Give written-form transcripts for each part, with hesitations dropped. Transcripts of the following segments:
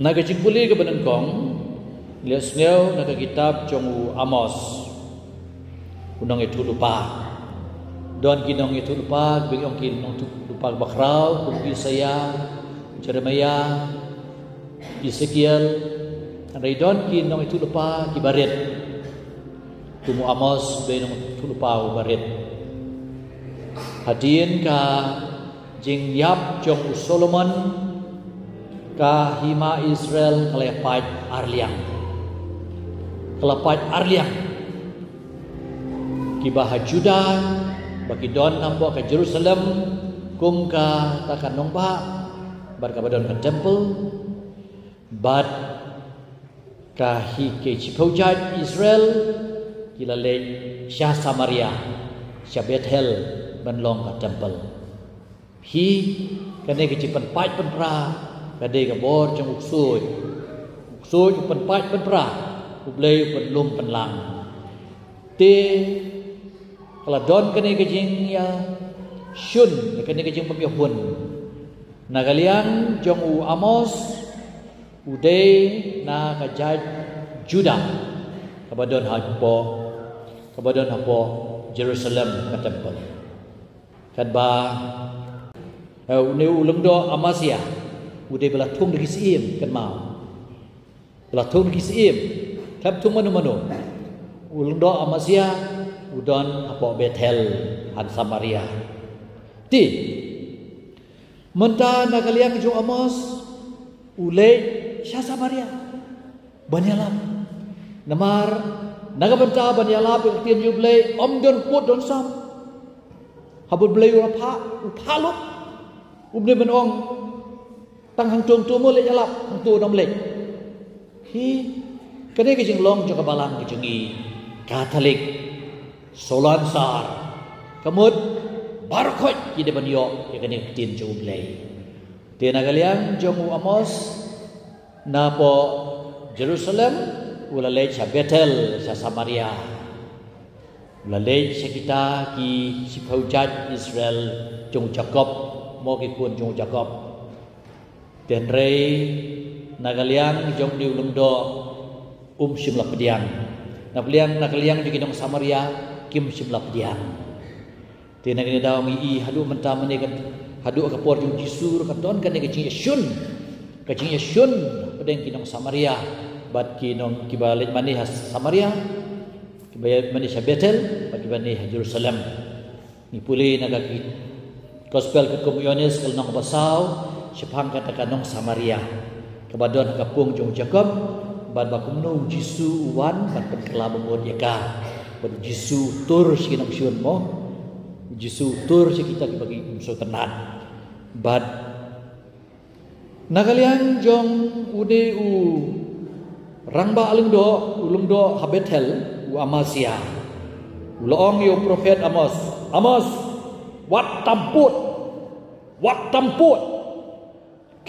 Naga cimpuli ke benengkong lihat sneu naga kitab jongu Amos unang itu lupa don kinong itu lupa bigong kinong lupa bakrau kum Isaya Jeremia Ezekiel andai don kinong itu lupa kibarit kumu Amos benong itu lupa barit hadin ka jing yap jong Solomon ka hima Israel kelepat arliang kibah Juda bagi don nampo ke Jerusalem kum ka takan nongpa bar ka badon ka temple bat ka hi ke chipojat Israel kilale Syah Samaria Syah Bethel banlong ka temple hi kane ke cipan pai penra kade ka bor jong uksui pen pai penra ublei pen lum penlang te kalau don kene kejing ya shun kene kejing pemyahun nagalian jong u Amos uday na kajaj Juda kabadon hapo Jerusalem ka temple kadba ulang do Amasia uday belatung lagi siim kan mau belatung lagi siim tab tung manu ulang do Amasia udon apo Bethel han Samaria ti menta nagaliang jo Amos ule Syah Samaria banyalap namar nagabenta banyalap tien juble don put don sam habul blei uphaluk ubne benong tang hang tung tu mo le yalap hang tu dom le hi kene ke jing long jo kabalang ke jengi Katolik Solan sar kamut barkot kide banyo yakane tin jublei tin agalian jongu Amos na po Jerusalem ulale cha Bethel sa Samaria ulale cha kita ki sipaujat Israel jong Jacob mo ki kun jong Jacob ten rei nagalian jong di ulumdo simla pediang nagalian di kinong Samaria kim simlap diang tina kini daw mi hadu menta mene kan hadu ka por jung jisur ka don kan ke jing Yeshun pedeng kinong Samaria bat kinong kibalik mani Samaria kibalik mani Bethel bat kibani Jerusalem ni puli nagaki gospel ke komunionis kal nong basau sepang kata kanong Samaria kabadon kapung jung Jacob bat bakumno jisu uwan bat penkelabung yaka pada Jisu tur si kinong syun mo Jisu tur si kita bagi umso tenan bad nagalian jong ude u rangba ulung do Bethel u Amasia uloong yo prophet Amos wat tamput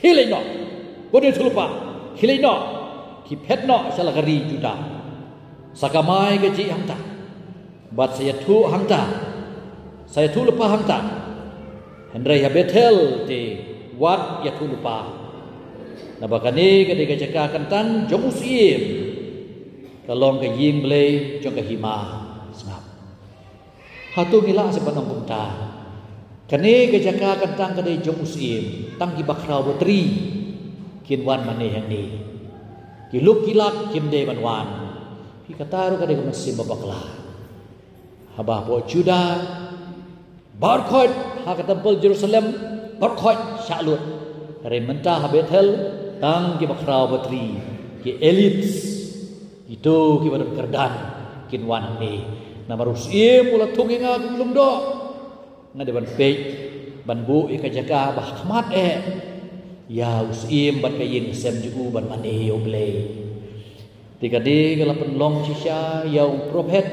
kilino bode tulupa kilino kipetno salagari Juda sakamai gaji hangta bat saya tu lupa hangta Hendrai Bethel te wat ya tu lupa nabakani ketika jaka kantan jong usim kalong ke ying blei jong ke hima sengap hatu ngila sepanong kumta kani ke jaka kantang kadai jong usim tang ki bakrau botri kinwan mane yang ni kiluk kilak kimde banwan ki kataru kadai ke mesim babakla habah po Juda barkot ha ka temple Jerusalem barkot syalut rementa Bethel tang ki bakrau batri ki elites itu ki badam kerdan kinwan ni namarus mula tunginga gulum do ngadeban pej ban bu ikajaga bah kamat ya usim ban kayin sem jugu ban mane oble tikadi kalapan long sisya yau prophet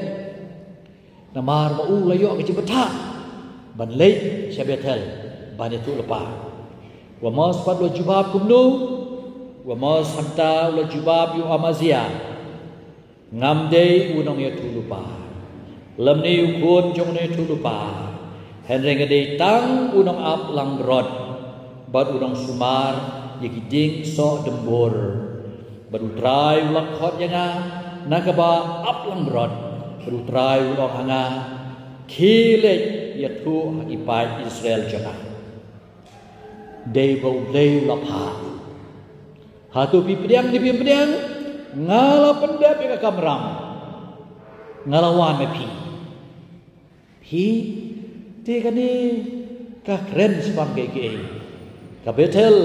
namar mau layo ke cibeta ban lei Bethel ban itu lepa wa mas pad lo jubab kumnu wa mas hanta lo jubab yu Amazia ngamdei unong ya tulupa lamni ukun jong ne tulupa henreng gede tang unong ap lang rod bad unong sumar yakiding so dembur berutrai ulang khot yanga nakaba aplang rod berutrai ulang hanga kilek yatu hakipai Israel janga dei bau dei lapha hatu pipediang di pipediang ngala pendap ka kamram ngalawan pi te kani ka kren spang ke ka betel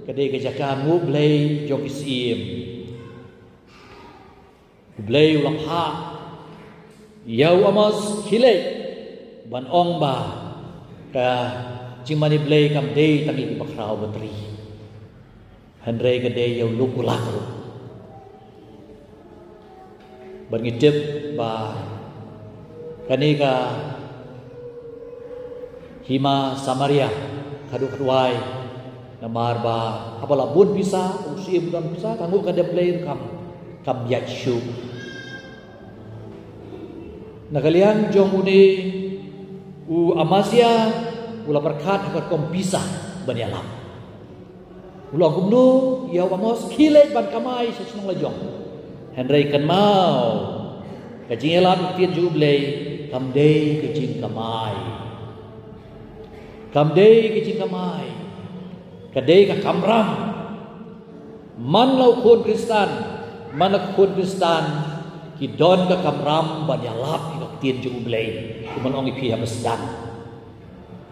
kade ke jaka ngublei jong isim blei lapha yau amos khilek ban ong ba ka jimani blei kam dei tangi pakrau batri hanre kade yau lukulak ban ngitip ba kanika hima Samaria kadu-kaduai namar ba apala bun bisa usim dan bisa kanggo kada blei kam yakshu nakalian jomuni u Amasya ula berkat agar kom bisa banyalam ulang kumno ya Amos khile ban kamai sesnong lajong Henry kan mau kajing elam tian jublei kam dei kajing kamai kadei ka kamram man lau kun Kristan man kun Kristan ki don ka kamram banyalap ki tian jublei kuman ong ipi habasdan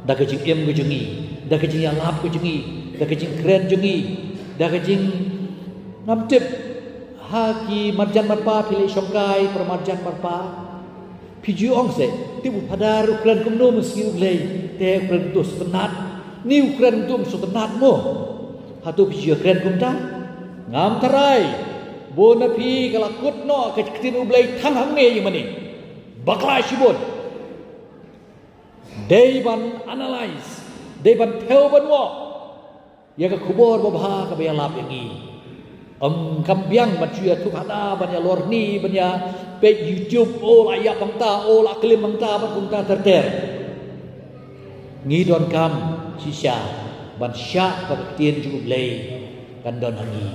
da kajing em kajingi da kajing yalap kajingi da kajing kren jungi da kajing namtip haki marjan marpa pilih syongkai permarjan marpa piju ong se tibu padar ukran kumno meski ublei te ukran tu setenat ni ukran tu setenat mo hatu piju ukran kumta ngam tarai bona pi kalakut no ketin ublei thang hangne yimani bakla shibon dei ban analyze dei ban theo ban wo ya ka kubor babha ka bayalap yangi kambiang manusia tu ada banyak luar ni banyak page YouTube ayat bangta aklim bangta bangta terter ngidon kam sisya ban syak kabaktian jublei kandon hangi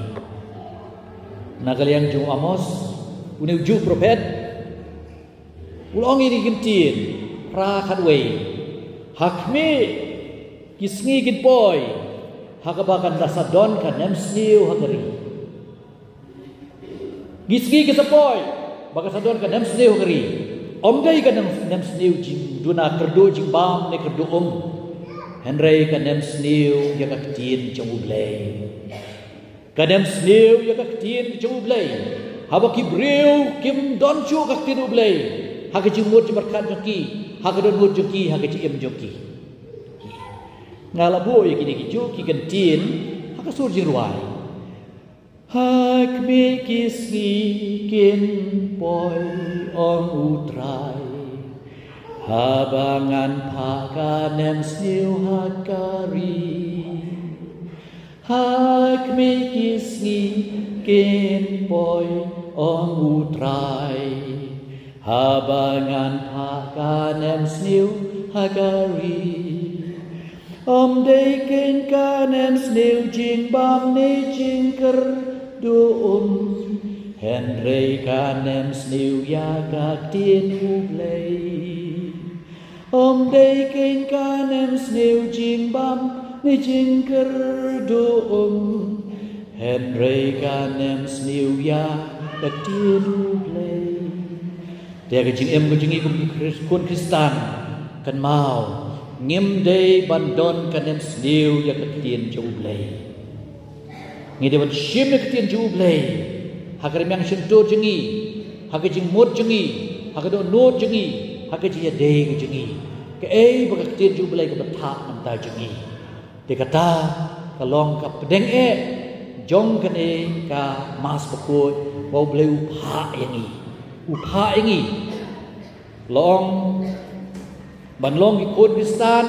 nagaliang jung Amos une ju prophet ulong ini gintin ra khatwei hakmi kisngi gin boy hakabakan rasadon kan nemsniu hagari gisgi kesepoy baka sadon ka nem sneu gari om dai ka nem sneu jing duna kerdo jing bam ne kerdo om henrei ka nem sneu ya ka tin jong ublei ka nem sneu ya ka tin jong ublei haba ki breu kim don chu ka tin ublei ha ka jing mut berkat joki ha ka don mut joki ha ka em joki ngala boy ki ki joki kan tin ha ka sur jing ruai hak mikisgi kin boy ong utrai habangan pakanem sniu hakari hak mikisgi kin boy ong utrai habangan pakanem sniu hakari om dei ken kanem sniu jing bam ni jing ker Henry kanem sniu ya kak tin ublei om dei ken kanem sniu jing bam ni jing ker Henry kanem sniu ya kak tin ublei dia kajing em kajingi kun Kristan kan mau ngim dei bandon kanem sniu ya kak tin ublei ngi dewan shim ne ketian jublei hakar yang sentur jengi hakar jing mut jengi hakar do not jengi hakar jing dei jengi ke baka ketian jublei ke betha namta jengi de kata kalong ka pedeng jong kene ka mas pekut bau blei upha yangi long banlong ikut Kristan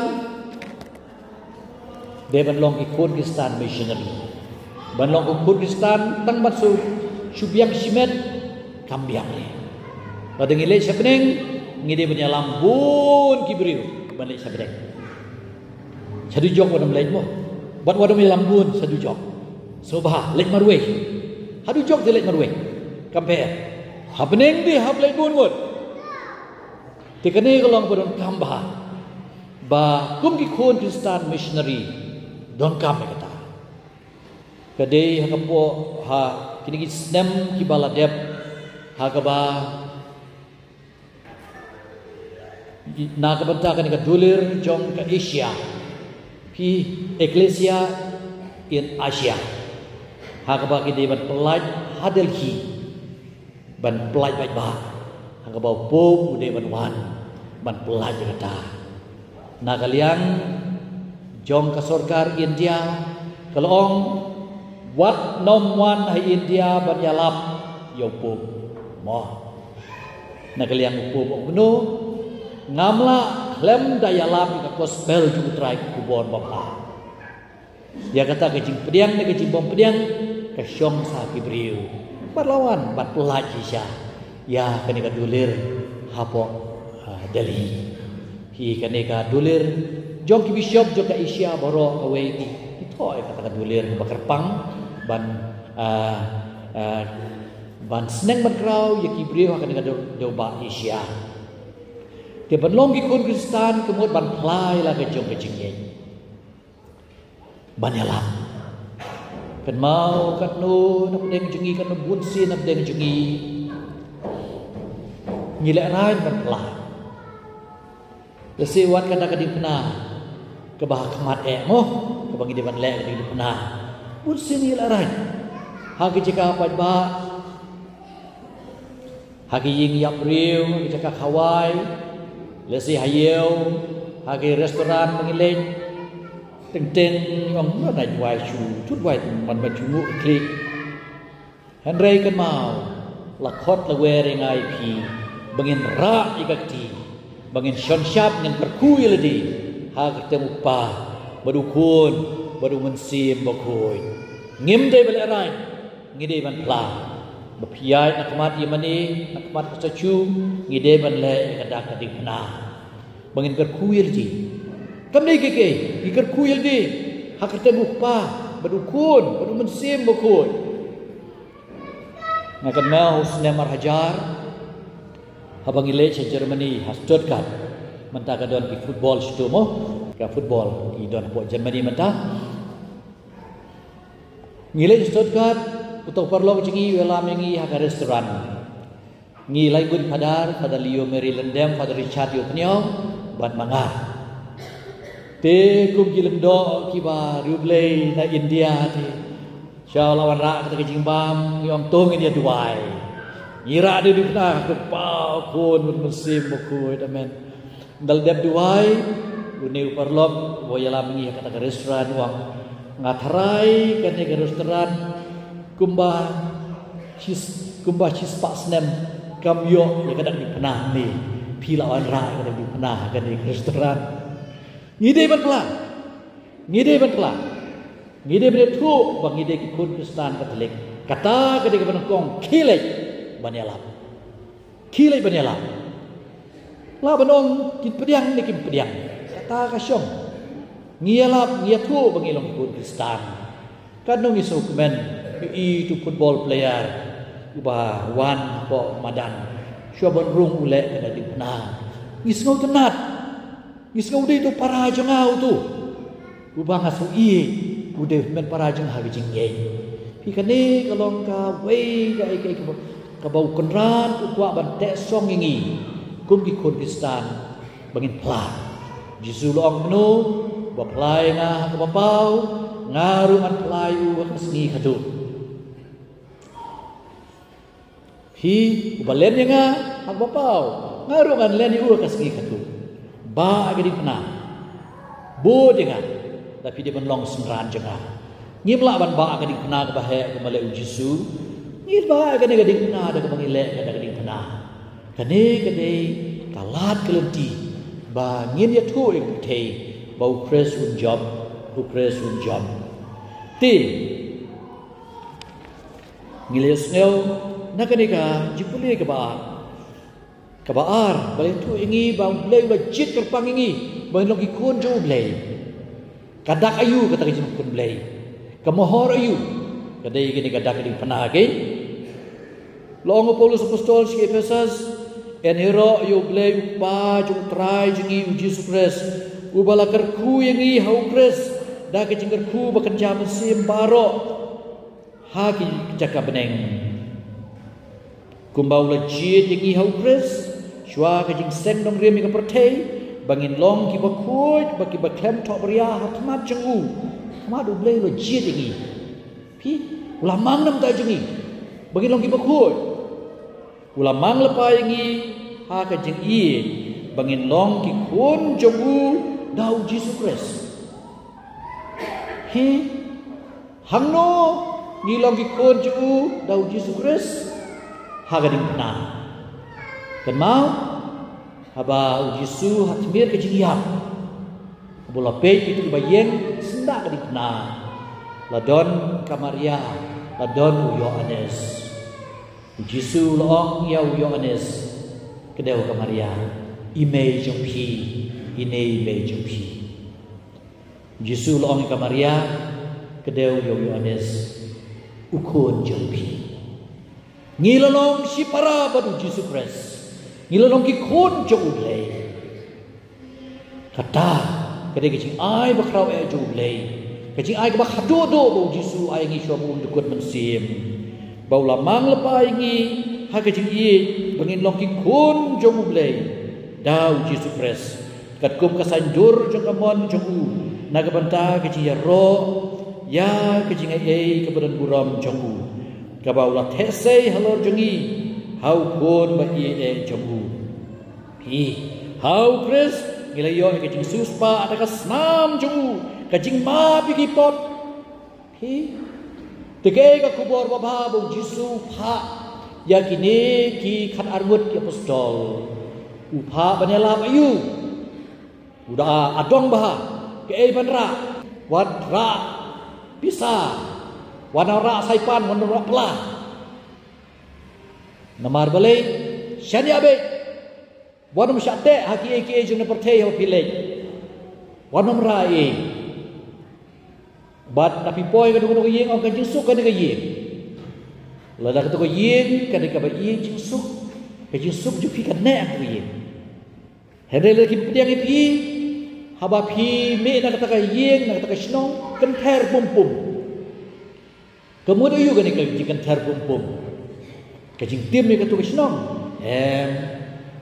de banlong ikut Kristan missionary banlong ikut Kristan tang basu subyang simet kambiang ni badeng ile sabneng ngide banya lambun kibriu balik sabdeng sadu jong wadam lain mo Bat wadam lambun sadu jok. Sobah lek marwe. Hadu jok di lek marwe. Compare. Habneng di hab lek bun wot. Tikane kalong bodon kambah. Ba kum ki khon Kristen missionary don kam kata. Kadai hakapo ha kini ki snem ki baladep hakaba na kabanta kan ka dulir jong ka Asia. Pi Ecclesia in Asia. Hakaba ki deban pelaj hadelhi ban pelaj baik ba. Hakaba pom deban wan ban pelaj kata. Na kalian jong ka sorkar India kalong wat nom wan hai India ban yalap yo pom mo. Na kalian pom no ngamla klem dayalap ka gospel ju trai kubon bapa. Dia kata ke jing pediang ne ke jing bom pediang ke syong sa kibriu. Parlawan bat pelaj isya. Ya kani ka dulir hapo Delhi. Hi kani ka dulir jong ki bishop jo ka Asia boro away ti. Ito ay kata ka dulir bakarpang ban ban sneng ban kraw ya kibriu kani ka do ba Asia. Dia benlong ki kun Kristen kemud ban plai la ke jong ke jingye. Ban yalam. Kan mau kat no nak deng jengi kan bun si nak deng jengi. Ngilek rain ban plai. Lesi wat kada kadi pena ke bah kemat mo ke bagi dia ban lek kadi pena. Bun si ngilek rain. Ha ki jika apa ba hagi ying yap riu hagi jaka khawai lesi hayeu hagi restoran mengileng teng-teng yang mana jual chu tut wai man ban chu klik hanrei kan mau lakot la wering IP bangin ra ikati bangin shonshap ngan perkui ledi ha ketemu pa badukun badu mensim bakoi ngim dei belerai ngide ban pla bapiai nak mat yamani nak mat kacu ngide ban le kadak kading na bangin perkui ledi kamne keke ikar kuyel di hakerte bukpa badukun badu mensim bakoi ngakan mau sne marhajar habang ile che Germany has Stuttgart menta ka don ki football sto mo ka football ki don po Germany menta ngile Stuttgart utok parlong jingi wela mengi ha restoran ngi lai gun padar pada Leo Maryland dem pada Richard yo pnyo ban mangar te kum gilem do ki ba rublei na India ti sha lawan ra ka jing bam yom tong dia duai ngira de dipna ke pa kon musim bokoi amen dal deb duai uni parlom boyala mengi kata ke restoran wang ngatharai kan ke restoran kumba chis pak snem kamyo ya kadang dipnah ni pi lawan ra kadang dipnah kan ke restoran ngide ban pla ngide bre thu bang ngide ki kun Kristen Katolik kata kade ke banong khilek banyalap la banong kin pediang ni kin pediang kata ka syong ngialap ngiatu bang ilong kun Kristen kanong iso kemen i tu football player uba wan po madan syabon rung ule kada dipna ngisngau tenat ngisngau de tu para jengau tu ubang hasu i ude men para jeng hagi jingye pi kane kalong ka wei ka ikai ka bau kenran ukwa ban te song ngi kum ki kon Kristen bangin pla jisu long menu ba plai nga ka bapau ngaru man plai u ka sngi khatu hi ubalen nga ak bapau ngaru man len u ka sngi khatu ba agadi pna bo dengan tapi dia menlong senran jengah ngimla ban ba agadi pna ka bahe ka male u jisu ngil ba agadi agadi pna ada ka bangile ka agadi pna kane kade kalat kelenti ba ngin ya thu ek the bau press un job ti ngiles ngel nakanika jipuli ka baar balik tu ingi bang blay ba jit kerpang ingi bang lagi kun jo blay kadak ayu kata kejin kun blai kemohor ayu kadai gini kadak di pernah ke long Paulus apostol si Efesus en hero ayu blai pa jung try jengi Jesus Christ ubala kerku yang i hau Christ da kejin kerku bekerja mesim baro haki jaka beneng kumbau lejit yang i hau Christ shwa kejing seng dong riam ka pertei bangin long ki bakuj baki baklem tok beria hatmat jengu hatmat du blai lejit yang i pi ulamang nam ta jengi bangin long ki bakuj ulamang lepa yang i ha kejing i bangin long ki kun jengu dau Jesus Christ he hangno ni long ki kun jengu dau Jesus Christ ha gading pena kan mau haba Yesu hatmir ke jingiam bola pe itu bayeng senda ke dipna ladon kamaria ladon Yohanes Yesu loong ya Yohanes kedeu kamaria image jompi ine image jompi Yesu loong kamaria kedeu Yohanes ukun jompi ngilolong si para badu Jesus Christ ngilolong ki kun joulei kata kadai kecing ai bakrau e joulei kecing ai ba khado do bo Jesus ai ngi shomu dukut mensim bau lamang lepai ngi ha kecing i bangin long ki kun joulei dau Jesus Christ kat kum kasanjur jong amon jong u naga banta kecing ya ro ya kecing ai keberan buram jong u kabau la thesei halor jongi hau kun ba i e jomu hi hau Chris ngilayo ke jing suspa ada ka snam jomu ka jing ma pi pot hi tege ka kubor baba bu Jisu pha ya kini ki khat armut ki apostol upha banela ayu udah adong bah ke e banra wadra bisa wanara saipan wanara pelah namar balai syani abe wanam syate haki eki jeng pertei ho pilek wanam rai bat tapi poi ka dukun yeng on kan jusuk kan ka yeng lada ka to yeng kan ka ba yeng jusuk ka jusuk ju pi kan ne ka yeng hele le ki pediang pi haba pi me na ka ta yeng na ka ta snong kan ther pum pum kemudian juga ni kan ter pum pum kajing tim ni katu kisnong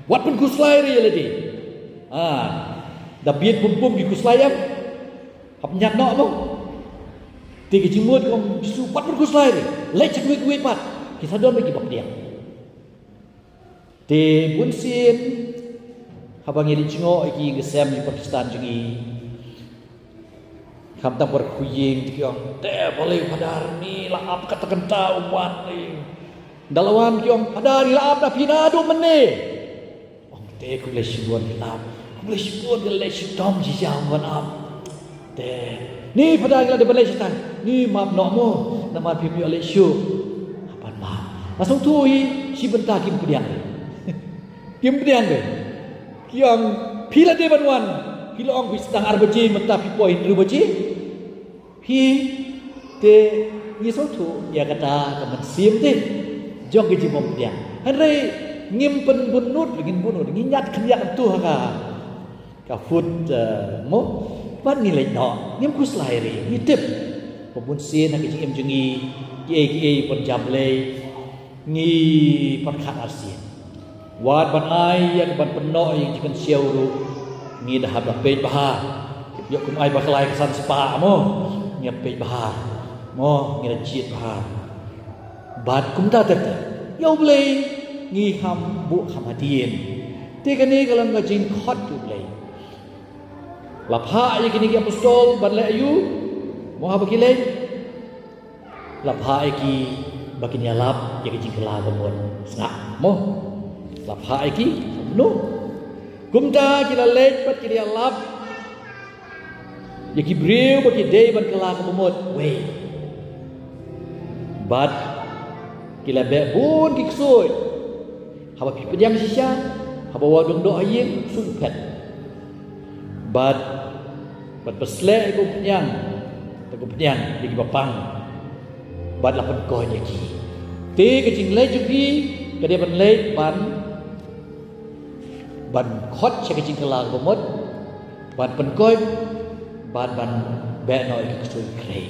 wat pun kuslai ri ladi da biet pum pum ki kuslai am hap nyak no mo ti kajing mut kom su wat pun kuslai ri le chak wi pat kita don bagi bab dia te bun sin habang ni jingo iki ngesem di Pakistan jengi kam ta por kuying kiong te boleh padar ni la ap katakan ta umat ni dalawan kiong padar la ap da pinadu mene ong te ku le shuon la ku le shuon le shutom ji jam wan ap te ni padar la de bale setan ni map no mo na ma pi le shu apa ma masung tu hi si benta kim pediang kim pediang ke kiong pila de banwan pila ong bi sedang arbaji menta pi point rubaji pi te ni so tu ya kata kaman sim te jong ge bom dia hanre ngim pen bunut ngin bunut nginyat khniat tu ka fut mo pan ni le no ngim kus lai ri ni tip pun sin ha ge jengi ye pon jam le ngi pat khat asin wat ban ai yang ban peno yang jikan siau ru ngi dah ba pe bah yok kum ai ba klai kesan spa mo nyap pe bah mo ngi da jiet bah bat kum ta tet yo ble ngi ham bu kham hadien te kani kalang ga jin khot tu ble la pha ye kini ki apostol ban le ayu mo ha bakile la pha ye ki bakin yalap ye ki jin kala gamon sa mo la pha ye ki no kumta kila lej pat kila lap yaki breu baki day ban kala kumut we bat kila be bun ki ksoi haba pi pediam sisya haba wadung do ayeng sun pet bat bat besle ko penyang di bapang bat lapan ko nyaki te ke jing le jupi ke dia ban le ban khot che ke jing kala bomot ban pen koi ban be noi ke sui kre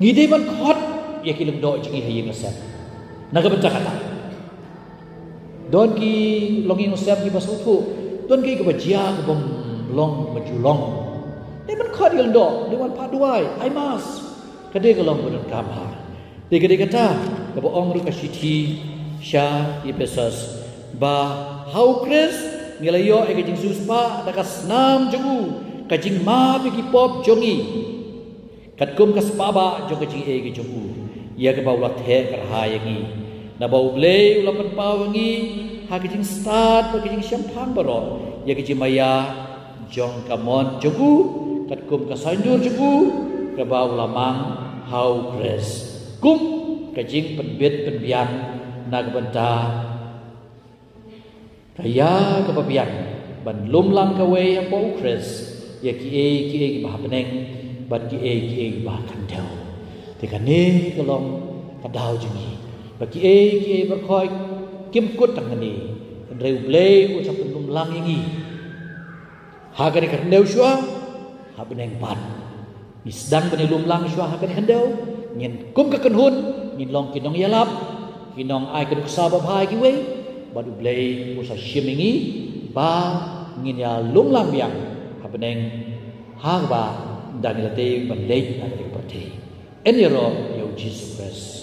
ngi de ban khot ye ki leng do jing hi yeng sep naga baca kata don ki longing sep ki basutu don ki ke bajia ke bom long majulong ni ban khot yeng do ni wan pa duai ai mas kade ke long bodon kamha de kade kata ke bo ong ru ka siti sha Efesus ba hau kris ngelayo e ke jing suspa dakas nam jugu ka jing ma pe ki pop jongi kat kum kas paba jong ke jing e ke jugu ia ke bau lat he kar ha yangi na bau ble ulapan pawangi ha ke jing start pa ke jing champagne baro ia ke jing maya jong kamon jugu kat kum ka sanjur jugu ke bau lamang hau kris kum ke jing penbet penbiang na ke benta kaya kepapian ban lumlang kawe yang po ukres ya ki e bah peneng ban ki e bah kandau tekan ne kelong kadau jungi ba ki e berkhoi kim kut tang ni reu ble u sap lumlang yangi ha ka ni kandau shua ha peneng ban ni sedang bani lumlang shua ha ka ni kandau nyen kum ka kenhun nyen long kinong yalap kinong ai ka sabab hai ki we badu blay usa shimingi ba ngin ya lumlang biang habeneng ha ba danilate bandai ati perti eniro yo Jesus Christ